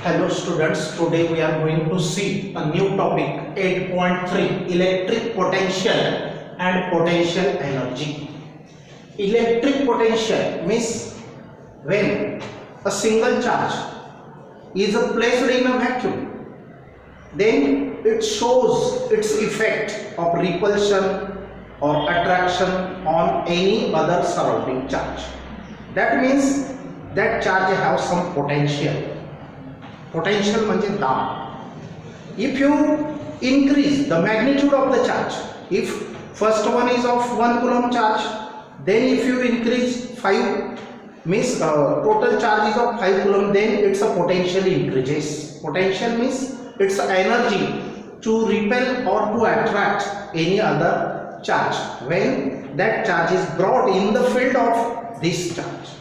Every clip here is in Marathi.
Hello students, today we are going to see a new topic 8.3 electric potential and potential energy. Electric potential means when a single charge is placed in a vacuum, then it shows its effect of repulsion or attraction on any other surrounding charge. That means that charge has some potential. Potential म्हणजे दाब. If you increase the magnitude of the charge, if first one is of 1 coulomb charge, then if you increase 5 means total charge is of 5 coulomb, then its a potential increases. Potential means its energy to repel or to attract any other charge when that charge is brought in the field of this charge.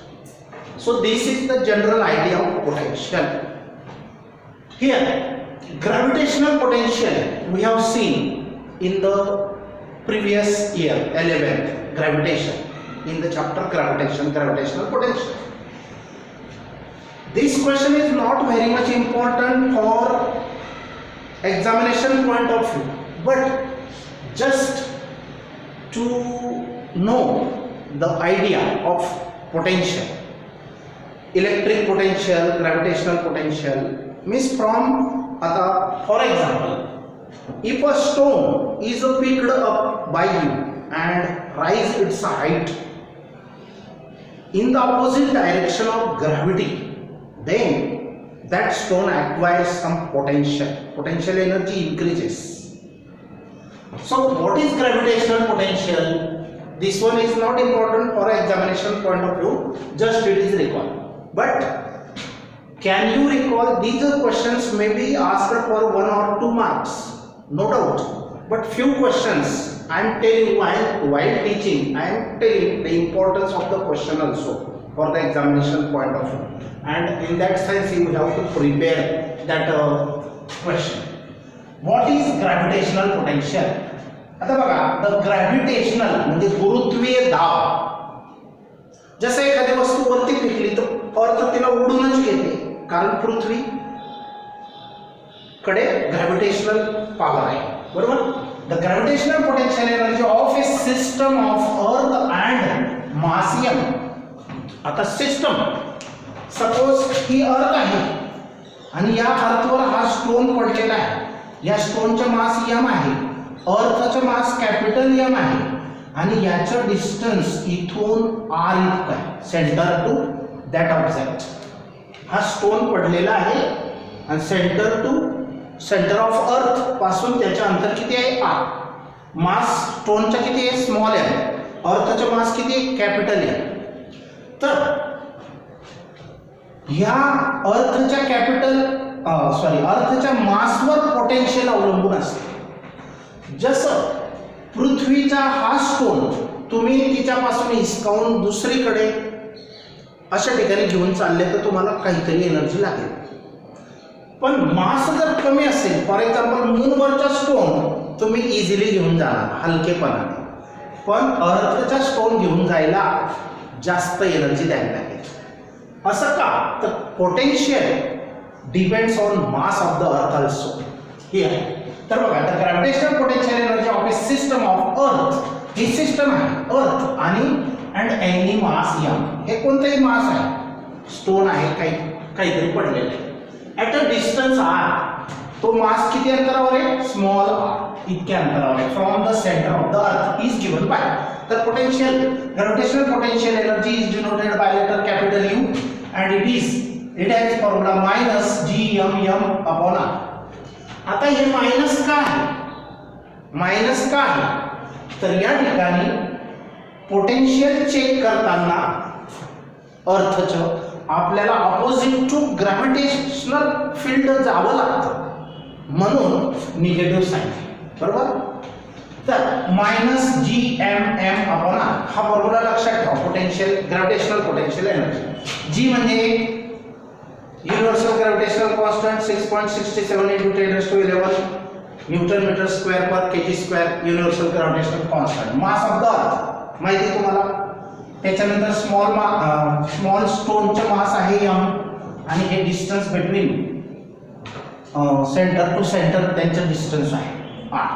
So this is the general idea of potential. Here, gravitational potential we have seen in the previous year 11th, gravitation, in the chapter gravitation, gravitational potential. This question is not very much important for examination point of view, but just to know the idea of potential, electric potential, gravitational potential. Means from for example, if a stone is picked up by you and rise its height in the opposite direction of gravity, then that stone acquires some potential energy increases. So what is gravitational potential? This one is not important for examination point of view, just it is recall. But can you recall, these questions may be asked for 1 or 2 marks, no doubt. But few questions I am telling while teaching, I am telling the importance of the question also for the examination point of view. And in that sense, you have to prepare that question. What is gravitational potential? आता बघा, the gravitational म्हणजे गुरुत्वीय दाब. जसं एखादी वस्तू वरती फेकली तर अर्थ तिला उडूनच घेते, कारण पृथ्वी कडे ग्रॅव्हिटेशनल पॉवर आहे, बरोबर. The gravitational potential energy of A system of earth and mass m. आता सिस्टम सपोज ही अर्थ आहे आणि या अर्थवर हा स्टोन पडलेला आहे. या स्टोनचे मास m आहे, अर्थचे मास कॅपिटल M आहे आणि याचं डिस्टन्स इथून r इतकं आहे, सेंटर टू दॅट ऑब्जेक्ट. हा स्टोन पडलेला आहे आणि सेंटर ऑफ अर्थ पासून त्याचे अंतर किती आहे r. मास स्टोनचा किती आहे, स्मॉल m. अर्थचा मास किती आहे, कॅपिटल M. तर ह्या अर्थच्या मासवर पोटेन्शियल अवलंबून असते. जसं पृथ्वीचा हा स्टोन तुम्ही तिच्यापासून हिसकावून दुसरीकडे अशा ठिकाणी घेऊन चालले तर तुम्हाला काहीतरी एनर्जी लागेल. पण मास जर कमी असेल, फॉर एक्झाम्पल मूनवरचा स्टोन तुम्ही इझिली घेऊन जाणार हलकेपणाने, पण अर्थचा स्टोन घेऊन जायला जास्त एनर्जी द्यावी लागेल. असं का, तर potential depends on mass of the अर्थ ऑल्सो. हे आहे. तर बघा, the gravitational potential energy of A system of earth, he system आहे अर्थ आणि अँड एनी मास m. हे कोणतेही मास आहे, स्टोन आहे, काहीतरी पडलेलं आहे, ॲट अ डिस्टन्स r. तो मास किती अंतरावर आहे, स्मॉल r इतक्या अंतरावर आहे from the centre of the earth is given by. तर potential, gravitational potential energy is denoted by letter capital U and it has formula minus gmm upon r. आता हे मायनस का आहे, तर या ठिकाणी पोटेन्शियल चेक करताना अर्थचं आपल्याला ऑपोजिट टू ग्रॅव्हिटेशनल फील्ड जावं लागतं, म्हणून निगेटिव्ह साइन, बरोबर. तर मायनस gmm अपॉन r हा फॉर्म्युला लक्षात ठेवा. Potential, gravitational potential energy. G म्हणजे universal gravitational constant 6.67 × 10⁻11 newton metre square per kg square. Universal gravitational constant. Mass of the earth माहिती तुम्हाला. त्याच्यानंतर स्मॉल स्टोनचा मास आहे m आणि हे distance between center to center त्यांचं डिस्टन्स आहे r.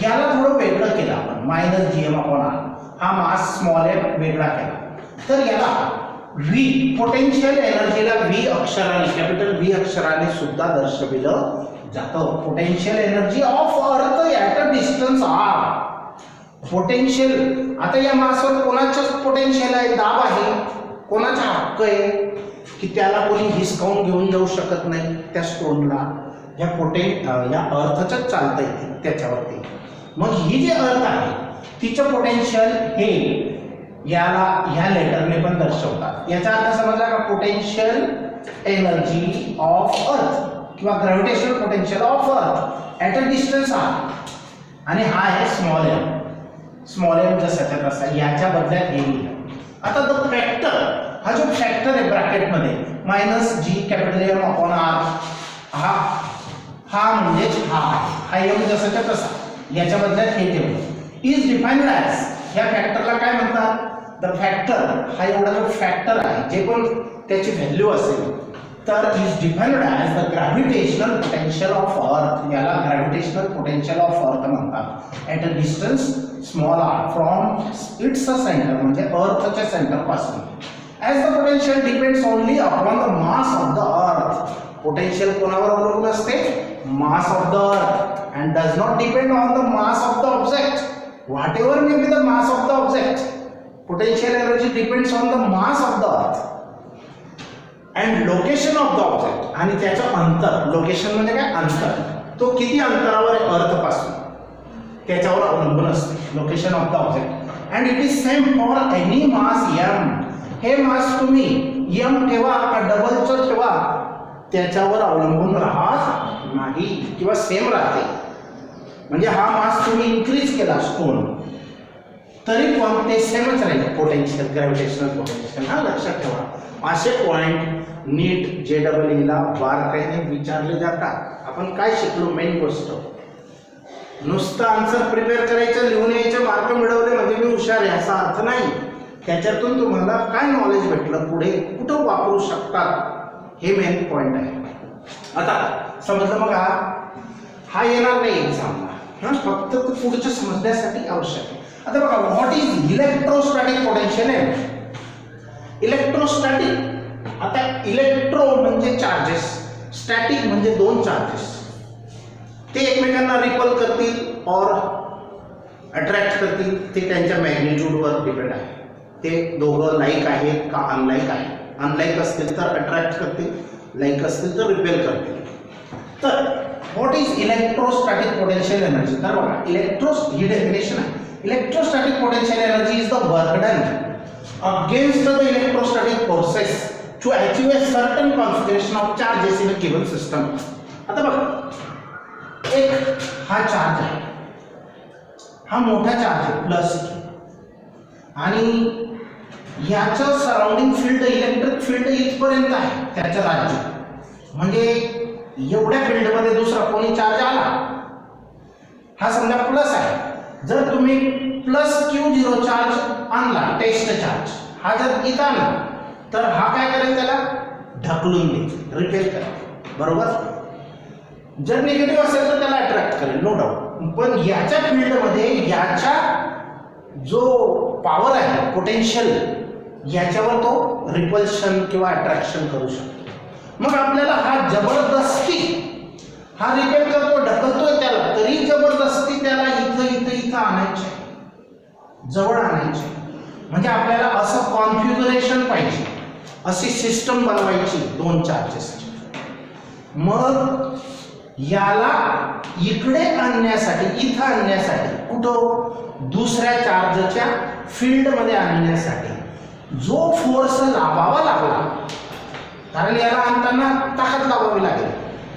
याला थोडं वेगळं केलं आपण -gm/r. हा मास स्मॉल m वेगळा केला तर याला v पोटेन्शियल एनर्जीला v अक्षराने कॅपिटल v अक्षराने सुद्धा दर्शविलं जातं. Potential energy of earth at a distance r. Potential आता या मासवर कोणाचं पोटेन्शियल आहे, दाब आहे, कोणाचा हक्क आहे की त्याला कोणी हिसकावून घेऊन जाऊ शकत नाही त्या स्टोनला. या या अर्थच चालता येते त्याच्यावरती. मग ही जे अर्थ आहे तिचं पोटेन्शियल हे याला ह्या लेटरने पण दर्शवतात. याचा अर्थ समजला का, पोटेन्शियल एनर्जी ऑफ अर्थ किंवा gravitational potential of earth at a distance r. आणि हा आहे स्मॉल m जसाच्या तसा याच्या बदल्यात हे लिहिलं. आता द फॅक्टर, हा जो फॅक्टर आहे ब्रॅकेटमध्ये -g∠M/r, हा म्हणजेच हा m जसाच्या तसा याच्या बदल्यात हे ठेवलं. इज डिफाइन्ड ॲज, ह्या फॅक्टरला काय म्हणतात, द फॅक्टर. हा एवढा जो फॅक्टर आहे जे पण त्याची व्हॅल्यू असेल तर is defined as the gravitational potential of earth. याला ग्रॅव्हिटेशनल पोटेन्शियल ऑफ अर्थ म्हणतात at a distance small r from its centre, म्हणजे अर्थच्या सेंटर पासून. As the potential depends only upon the mass of the अर्थ. पोटेन्शियल कोणावर अवलंबून असते, मास ऑफ द अर्थ, and does not depend on the mass of the object. What ever may be the mass of the object, potential energy depends on the mass of the अर्थ and location of the object. आणि त्याचं अंतर, लोकेशन म्हणजे काय, अंतर, तो किती अंतरावर आहे अर्थपासून त्याच्यावर अवलंबून असते, location of the object. And it is same for any mass m. हे मास तुम्ही m ठेवा का डबलचं ठेवा त्याच्यावर अवलंबून राहत नाही किंवा सेम राहते. म्हणजे हा मास तुम्ही इन्क्रीज केला स्टोन तरी पण ते सेमच राहील पोटेन्शियल, ग्रॅव्हिटेशनल पोटेन्शियल. हा लक्षात ठेवा. असे पॉइंट नीट JEE ला बारकाईने विचारले जातात. आपण काय शिकलो, मेन गोष्ट नुसतं आन्सर प्रिपेअर करायचं, लिहून यायचे, मार्क मिळवले म्हणजे मी हुशार आहे असा अर्थ नाही. त्याच्यातून तुम्हाला काय नॉलेज भेटलं, पुढे कुठं वापरू शकतात, हे मेन पॉइंट आहे. आता समजलं बघा, हा येणार नाही एक्झामला, फक्त पुढचं समजण्यासाठी आवश्यक आहे. आता बघा, what is electrostatic potential energy. Electrostatic, आता इलेक्ट्रो म्हणजे चार्जेस, स्टॅटिक म्हणजे दोन चार्जेस, ते एकमेकांना रिपल करतील और अट्रॅक्ट करतील, ते त्यांच्या मॅग्निट्यूडवर डिपेंड आहे. ते दोघं लाईक आहेत का अनलाईक आहे. अनलाईक असतील तर अट्रॅक्ट करतील, लाईक असतील तर रिपेल करतील. तर what is electrostatic potential energy. तर बघा, ही डेफिनेशन आहे. Electrostatic potential energy is the work done against the electrostatic forces to achieve a certain configuration of charges in a given system. आता बघा, एक हा चार्ज आहे, हा मोठा चार्ज आहे प्लस, आणि ह्याचं सराउंडिंग फील्ड, इलेक्ट्रिक फील्ड इथपर्यंत आहे त्याचं राज्य. म्हणजे एवढ्या फील्डमध्ये दुसरा कोणी चार्ज आला, हा समजा प्लस आहे, जर तुम्ही प्लस Q0 चार्ज आणला, टेस्ट चार्ज, हा जर इथं आणला तर हा काय करेल, त्याला ढकलून देईल, रिपेल करेल, बरोबर. जर निगेटिव्ह असेल तर त्याला अट्रॅक्ट करेल, नो डाऊट. पण याच्या फील्डमध्ये याच्या जो पॉवर आहे, पोटेन्शियल, याच्यावर तो रिपल्शन किंवा अट्रॅक्शन करू शकतो. मग आपल्याला हा जबरदस्ती, हा रिपेल करतो, ढकलतोय त्याला, तरी जबरदस्ती त्याला इथं आणायचे, जवळ आणायचे. म्हणजे आपल्याला असं कॉन्फिगरेशन पाहिजे, अशी सिस्टम बनवायची दोन चार्जेसची. मग याला इकडे आणण्यासाठी, इथं आणण्यासाठी, कुठं दुसऱ्या चार्जच्या फील्डमध्ये आणण्यासाठी जो फोर्स लावावा लागला, कारण याला आणताना ताकद लावावी लागेल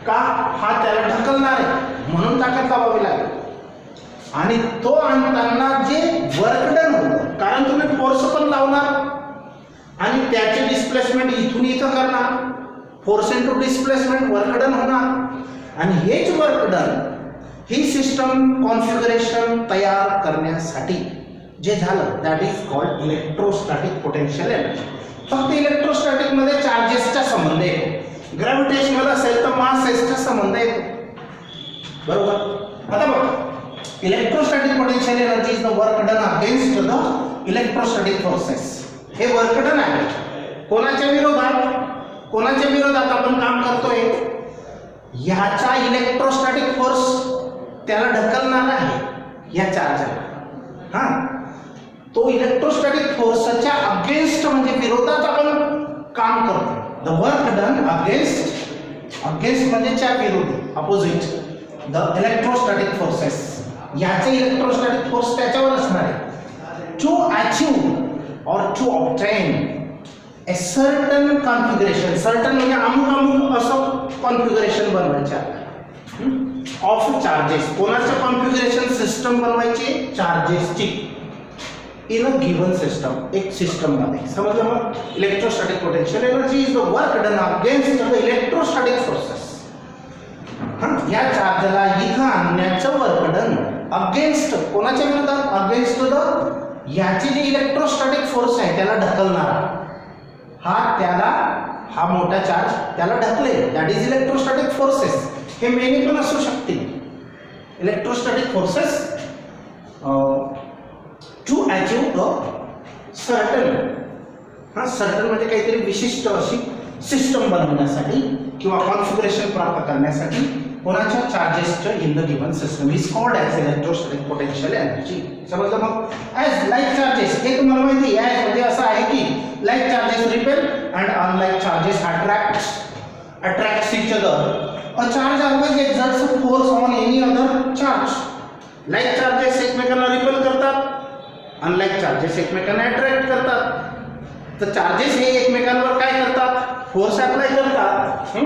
का, हा त्याला ढकलणार आहे म्हणून ताकद लावावी लागेल. आणि तो आणताना जे वर्क डन होतं, कारण तुम्ही फोर्स पण लावणार आणि त्याचे डिस्प्लेसमेंट इथून इथं करणार, force into displacement, work done होणार. आणि हेच वर्क डन, ही सिस्टम कॉन्फिगरेशन तयार करण्यासाठी जे झालं, that is called electrostatic potential energy. फक्त इलेक्ट्रोस्टॅटिक मध्ये चार्जेसचा संबंध आहे. ग्रॅव्हिटेशनल असेल तर मास एसचा संबंध येतो. बरोबर. आता बघ, electrostatic potential energy is the work done against the electrostatic forces. हे वर्क डन आहे कोणाच्या विरोधात? कोणाच्या विरोधात आपण काम करतोय? ह्याचा इलेक्ट्रोस्टॅटिक फोर्स त्याला ढकलणार आहे या चार्जला. हा, तो इलेक्ट्रोस्टॅटिक फोर्सच्या अगेन्स्ट म्हणजे विरोधात आपण काम करतो. The work done against, against म्हणजे च्या विरोधी, अपोजिट द इलेक्ट्रोस्टॅटिक फोर्सेस. याचे इलेक्ट्रोस्टॅटिक फोर्स त्याच्यावर असणार आहे. To achieve or to obtain a certain configuration, certain म्हणजे अमुक अमुक असं कॉन्फिगरेशन बनवायचे आपल्याला ऑफ चार्जेस. कोणाचं कॉन्फिगरेशन? सिस्टम बनवायची चार्जेसची इन अ गिवन सिस्टम, एक सिस्टम मध्ये. समजलं मग? Electrostatic potential energy is the work done against the electrostatic forces. या चार्जला इथं आणण्याचं वर्क डन अगेन्स्ट, कोणाच्या विरोधात? अगेन्स्ट द, याची जी इलेक्ट्रोस्टॅटिक फोर्स आहे त्याला ढकलणारा, हा मोठा चार्ज त्याला ढकलेल, दॅट इज इलेक्ट्रोस्टॅटिक फोर्सेस. हे मेनी पण असू शकतील electrostatic forces to achieve the certain. Certain म्हणजे काहीतरी विशिष्ट अशी सिस्टम बनवण्यासाठी किंवा कॉन्फिगरेशन प्राप्त करण्यासाठी कोणाच्या चार्जेसच्या in the given system is called as electrostatic potential energy. समजलं मग? ॲज लाईक चार्जेस, हे तुम्हाला माहिती आहे. ॲज म्हणजे असं आहे की like charges repel and unlike charges attracts each other. A charge always exerts a force on any other charge. Like charges एकमेकांना रिपेल करतात, अनलाईक चार्जेस एकमेकांना अट्रॅक्ट करतात. तर चार्जेस हे एकमेकांवर काय करतात? फोर्स अप्लाय करतात.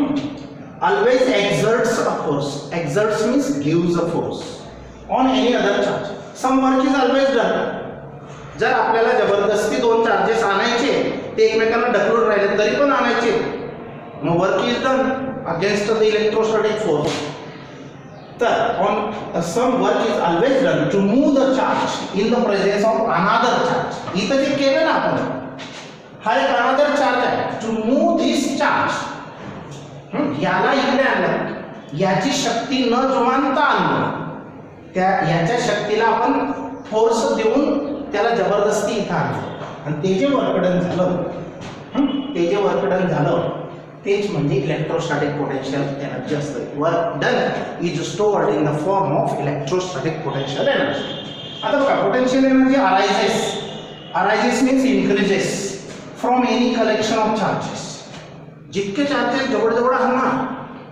Always exerts a force. Exerts means gives a force on any other charge. Some work is always done. जर आपल्याला जबरदस्ती दोन चार्जेस आणायचे, ते एकमेकांना ढकलून राहिले तरी पण आणायचे, मग work is done against the electrostatic force. तर on some work is always done to move the charge in the presence of another charge. इथं जे केलं ना आपण, हा एक अनादर चार्ज आहे. टू मूव दिस चार्ज, याला इकडे आणलं, याची शक्ती न जुमानता आणलं, त्या याच्या शक्तीला आपण फोर्स देऊन त्याला जबरदस्ती इथं आणलं, आणि ते जे वर्कडन झालं, तेच म्हणजे इलेक्ट्रोस्टॅटिक पोटेन्शियल एनर्जी असतं. Work done is stored in the form of electrostatic potential energy. आता बघा, potential energy arises means increases from any collection of charges. जितके चार्जेस जवळजवळ आहेत ना,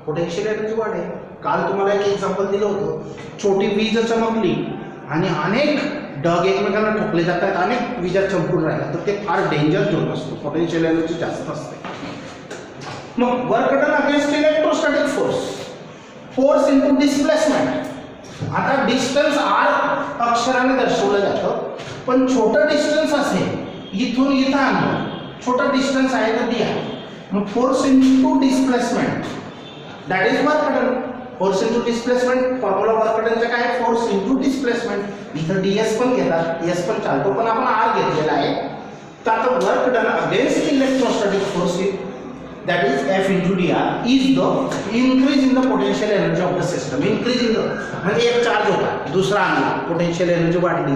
पोटेन्शियल एनर्जी वाढेल. काल तुम्हाला एक एक्झाम्पल दिलं होतं, छोटी वीज चमकली आणि अनेक ढग एकमेकांना ठोकले जातात, अनेक विजा चमकून राहिल्या, तर ते फार डेंजर झोन असतो, पोटेन्शियल एनर्जी जास्त असते. मग work done against electrostatic force into displacement. आता डिस्टन्स आर अक्षराने दर्शवलं जातं, पण छोटं डिस्टन्स असेल, इथून इथं आणलं, छोटा डिस्टन्स आहे तर डी आहे, मग force into displacement that is work done. Force into displacement formula work डनचा काय? Force into displacement. इथं डीएस पण घेतात, एस पण चालतो, पण आपण आर घेतलेला आहे. तर आता work done against electrostatic force that is F into dr is the increase in the potential energy of the system. Increase in the म्हणजे एक चार्ज होता, दुसरा आणला, पोटेन्शियल एनर्जी वाढली,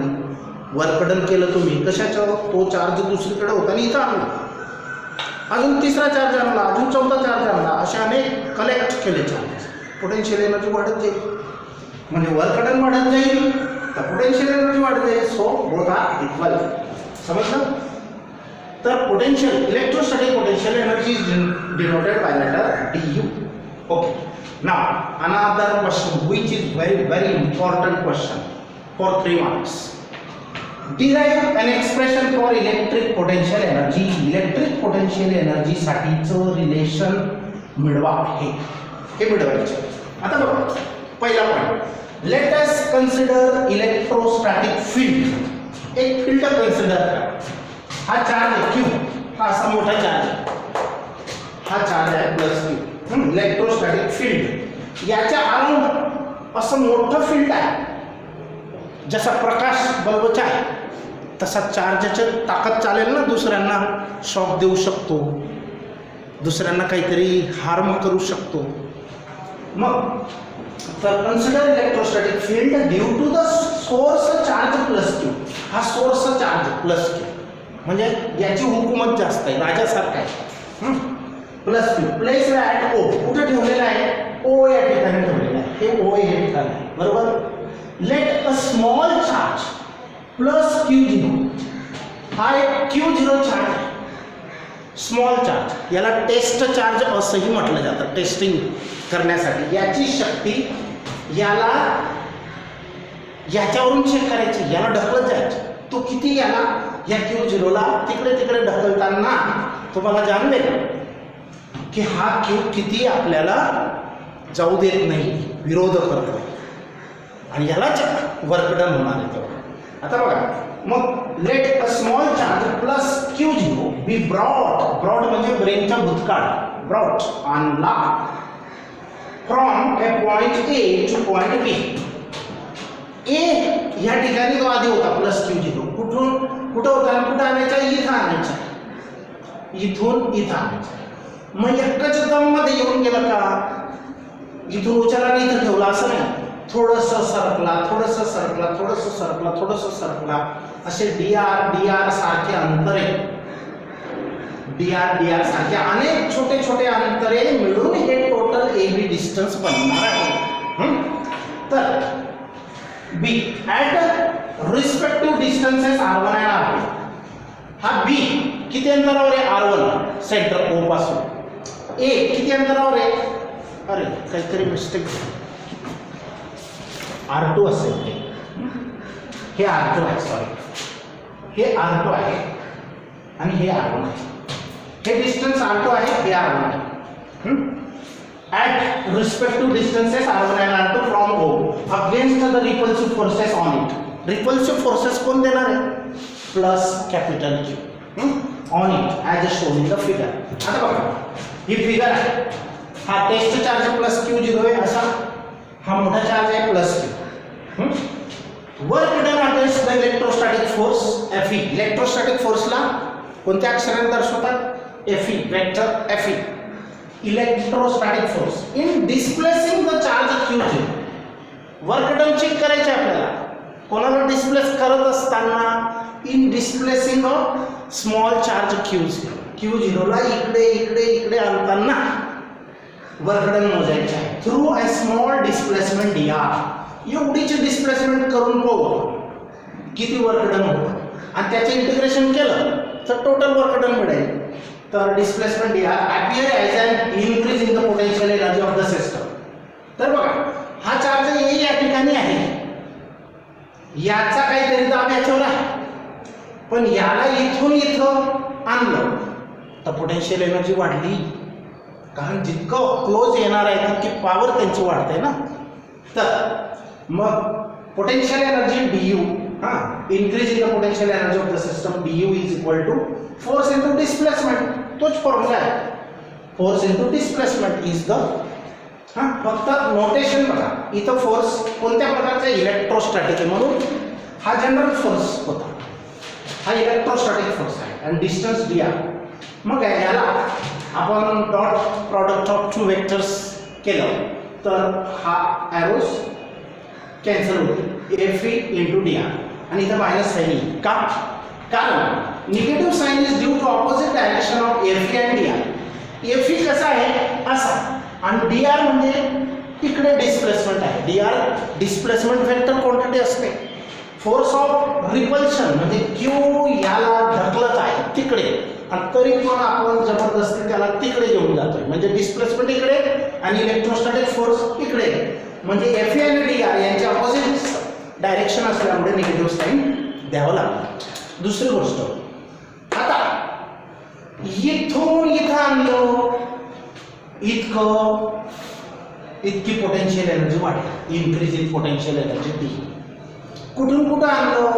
वर्क डन केलं तुम्ही, कशाचं? तो चार्ज दुसरीकडे होता आणि इथं आणला, अजून तिसरा चार्ज आणला, अजून चौथा चार्ज आणला, अशा अनेक कलेक्ट केले चार्जेस, पोटेन्शियल एनर्जी वाढत जाईल. म्हणजे वर्क डन वाढत जाईल तर पोटेन्शियल एनर्जी वाढत जाईल. So both are equal. समजलं? तर potential, electrostatic potential energy is denoted by letter du. Okay. Now another question which is very important question for 3 marks. Derive an expression for electric potential energy. Electric potential energy साठीचं रिलेशन मिळवा. हे मिळवायचं. आता बघा, पहिला point, let us consider electrostatic field. एक फील्ड कन्सिडर करा. हा चार्ज आहे क्यू, हा असा मोठा चार्ज आहे, हा चार्ज आहे प्लस क्यू. इलेक्ट्रोस्टॅटिक फील्ड, याच्या अराउंड असं मोठं फील्ड आहे. जसा प्रकाश बल्बचा आहे तसा चार्जच्या ताकद चालेल ना, दुसऱ्यांना शॉक देऊ शकतो, दुसऱ्यांना काहीतरी हार्म करू शकतो. मग तर consider electrostatic field due to the source charge plus Q. हा सोर्स चार्ज प्लस क्यू म्हणजे याची हुकूमत जास्त आहे, राजासारखा आहे. Plus Q place at O. कुठे ठेवलेला आहे? ओ या ठिकाणी ठेवलेला आहे. हे ओ या ठिकाणी आहे, बरोबर. Let a small charge plus Q0. हा एक Q0 चार्ज आहे, स्मॉल चार्ज. याला टेस्ट चार्ज असंही म्हटलं जातं, टेस्टिंग करण्यासाठी. याची शक्ती याला याच्यावरून चेक करायची, याला ढकलत जायची. तो किती याला या Q0ला तिकडे तिकडे ढकलताना तुम्हाला जाणवेल की हा Q किती आपल्याला जाऊ देत नाही, विरोध करतो आणि यालाच वर्क डन होणार आहे. आता बघा, मग let a small charge plus Q0 be brought म्हणजे ब्रेनचा भूतकाळ, ब्रॉड आणला from a point A to point B. A या ठिकाणी तो आधी होता प्लस Q0. कुठं होता आणि कुठं आणायचा? इथं आणायचा, इथून इथं आणायचा. मग एकच दम मध्ये येऊन गेलं का? इथून उचलला आणि इथं ठेवला असं नाही, थोडंसं सरकला, थोडंसं सरकला, थोडंसं सरकला, थोडंसं सरकला. असे डी आर सारखे अंतरे, डी आर सारखे अनेक छोटे छोटे अंतरे मिळून हे टोटल ए बी डिस्टन्स बनणार आहे. तर be at respective distances R1 आणि R2. हा बी किती अंतरावर आहे? R1 सेंटर ओ पासून. ए किती अंतरावर आहे? अरे काहीतरी मिस्टेक, R2 असेल ते. हे R2 आहे, सॉरी, हे R2 आहे आणि हे R1 आहे. हे डिस्टन्स R2 आहे, हे R1 आहे. At respective distances R1 and R2 from O against the repulsive forces on it. Repulsive forces कोण देणार आहे? Plus capital Q on it as shown in the figure. आता बघा, ही फिगर आहे. हा टेस्ट चार्ज प्लस Q0 आहे असा, हा मोठा चार्ज आहे plus Q. Work done against the electrostatic force Fe. Electrostatic फोर्सला कोणत्या अक्षराने दर्शवतात? Fe, vector Fe. Electrostatic force in displacing the charge Q0. Work done check करायचे आपल्याला. कोणाला डिस्प्लेस करत असताना? In displacing a small charge Q0ला इकडे इकडे इकडे आणताना वर्क डन मोजायचे आहे. Through a small displacement dr. एवढीच डिस्प्लेसमेंट करून पाहू किती वर्क डन होतं आणि त्याचे इंटिग्रेशन केलं तर टोटल वर्क डन मिळेल. तर displacement dr appear as an increase in the potential energy of the system. तर बघा, हा चार्ज A या ठिकाणी आहे, याचा काहीतरी दाब याच्यावर आहे, पण याला इथून इथं आणलं तर पोटेन्शियल एनर्जी वाढली, कारण जितकं क्लोज येणार आहे तितकी पॉवर त्यांची वाढते ना. तर मग potential energy du, increase in the potential energy of the system, du is equal to force into displacement. तोच फॉर्म्युला आहे, force into displacement is the. फक्त नोटेशन बघा, इथं फोर्स कोणत्या प्रकारचा? इलेक्ट्रोस्टॅटिक आहे म्हणून हा जनरल फोर्स होता, हा इलेक्ट्रोस्टॅटिक फोर्स आहे आणि डिस्टन्स dr. मग याला आपण dot product of two vectors केलं तर हा ॲरोज कॅन्सल होते, Fe इंटू dr आणि इथं मायनस साईन येईल. का? कारण negative sign is due to opposite direction of Fe and dr. Fe कसा आहे? असा, आणि dr म्हणजे तिकडे डिस्प्लेसमेंट आहे. dr डिस्प्लेसमेंट वेक्टर क्वांटिटी असते. फोर्स ऑफ रिपल्शन म्हणजे Q याला ढकलत आहे तिकडे, आणि तरी पण आपण जबरदस्ती त्याला तिकडे घेऊन जातोय, म्हणजे डिस्प्लेसमेंट इकडे आणि इलेक्ट्रोस्टॅटिक फोर्स इकडे. म्हणजे Fe आणि dr यांचे ऑपोजिट डायरेक्शन असल्यामुळे निगेटिव्ह साईन द्यावं लागतं. दुसरी गोष्ट, आता इथून इथं आणलो इतकी पोटेन्शियल एनर्जी वाढली, increase in potential energy D. कुठून कुठं आणलो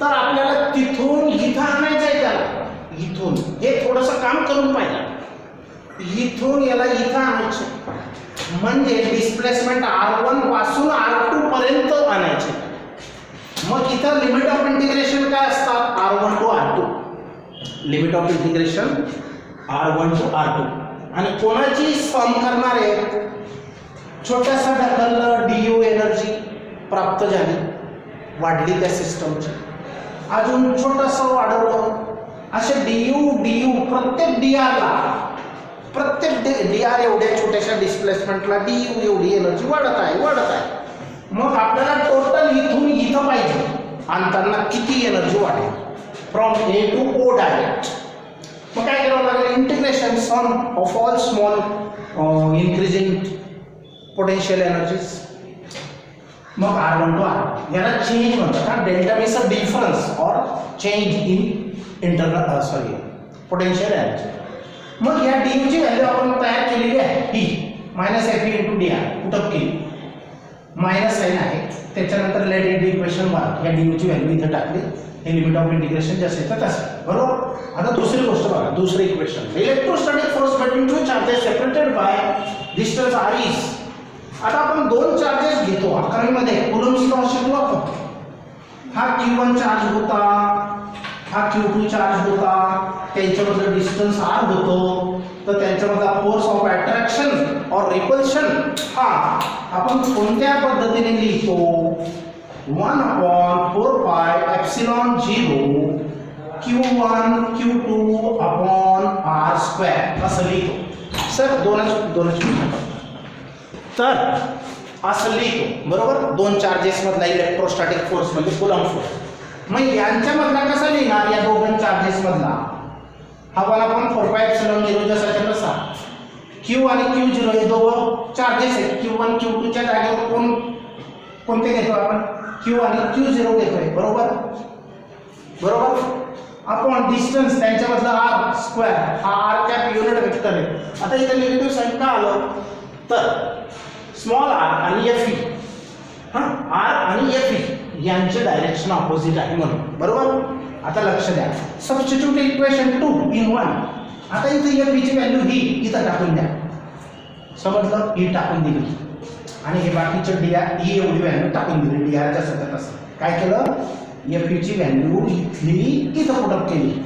तर आपल्याला तिथून इथं आणायचं आहे त्याला. इथून हे थोडंसं काम करून पाहिजे, इथून याला इथं आणायचं म्हणजे डिस्प्लेसमेंट R1 पासून R2 पर्यंत आणायचे. मग इथं लिमिट ऑफ इंटिग्रेशन काय असतात? R1 to R2. Limit of integration R1 to R2. आणि कोणाची सम करणार आहे? छोटासा ढकललं डी यू एनर्जी प्राप्त झाली, वाढली त्या सिस्टमची. अजून छोटंसं वाढवलं, असे डी यू प्रत्येक डी आर एवढ्या छोट्याशा डिस्प्लेसमेंटला डी यू एवढी एनर्जी वाढत आहे. मग आपल्याला टोटल इथून इथं पाहिजे आणताना किती एनर्जी वाढेल from A to O direct. मग काय करावं लागेल, integration sum of all small increasing potential energies. मग R1 to R याला चेंज म्हणतात. हा डेल्टा मीन्स अ डिफरन्स और change in internal potential energy. मग या डी यूची व्हॅल्यू आपण तयार केलेली आहे ही minus F into D R. कुठं केली मायनस साईन आहे, त्याच्यानंतर लेट इट इक्वेशन 1 या डी यूची व्हॅल्यू इथे टाकली. हे लिमिट ऑफ इंटिग्रेशन जसे येतं तसं, बरोबर. आता दुसरी गोष्ट बघा, दुसरं equation electrostatic force between two charges separated by distance R is. आता आपण दोन चार्जेस घेतो 11वी मध्ये कुलम्ब्स लॉ शिकलो आपण. हा Q1 चार्ज होता, हा Q2 चार्ज होता, त्यांच्यामधलं डिस्टन्स r होतो. तर त्यांच्यामधला फोर्स ऑफ अट्रॅक्शन और रिपल्शन हा आपण कोणत्या पद्धतीने लिहितो, 1/4 pi epsilon 0 Q1 Q2 upon r square असं लिहितो. सर दोनच तर असं लिहितो, बरोबर. दोन चार्जेस मधला इलेक्ट्रोस्टॅटिक फोर्स म्हणजे कुलम्ब फोर्स. मग यांच्यामधला कसा लिहिणार, या दोन चार्जेस मधला हा 1/4 पाय एप्सिलॉन 0 जसाच्या तसा. Q आणि Q0 हे दोन चार्जेस आहेत. Q1 Q2 च्या जागेवर कोणते घेतो आपण, Q आणि Q0 घेतोय, बरोबर. आपण डिस्टन्स त्यांच्यामधला r स्क्वेअर, हा r कॅप युनिट वेक्टर आहे. आता इथे निगेटिव्ह साईन का आलं, तर स्मॉल r आणि Fe r आणि Fe यांचे डायरेक्शन ऑपोजिट आहे म्हणून, बरोबर. आता लक्ष द्या, सबस्टिट्यूट इक्वेशन 2 in 1. आता इथे Fe ची व्हॅल्यू ही इथं टाकून द्या, समजलं. ही टाकून दिली आणि हे बाकीचे ही एवढी व्हॅल्यू टाकून दिली डी आरच्या सतत. असं काय केलं, Fe ची व्हॅल्यू इथली इथं पुटअप केली,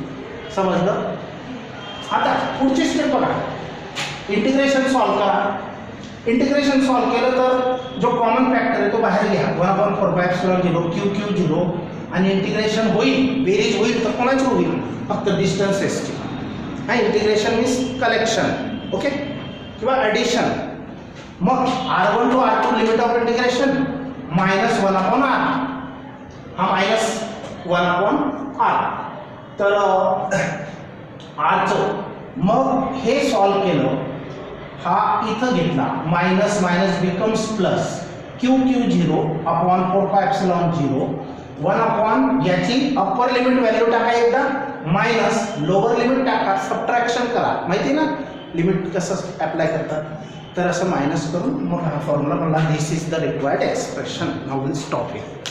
समजलं. आता पुढची स्टेप बघा, इंटिग्रेशन सॉल्व करा. इंटिग्रेशन सॉल्व केलं तर जो कॉमन फॅक्टर आहे तो बाहेर घ्या, 1/4 पाय एप्सिलॉन 0 Q0 आणि इंटिग्रेशन होईल, बेरीज होईल तर कोणाची होईल, फक्त डिस्टन्सेसची. हा इंटिग्रेशन मीन्स कलेक्शन, ओके, किंवा ॲडिशन. मग R1 to R2 limit of integration -1/r, हा -1/r. तर rचं मग हे सॉल्व केलं, हा इथं घेतला, minus minus becomes plus Q0 upon 4 pi epsilon 0 1/, याची अप्पर लिमिट व्हॅल्यू टाका एकदा, मायनस लोअर लिमिट टाका, सबट्रॅक्शन करा. माहिती ना लिमिट कसं अप्लाय करतात. तर असं मायनस करून मग हा फॉर्म्युला म्हणला, this is the required expression. Now will stop it.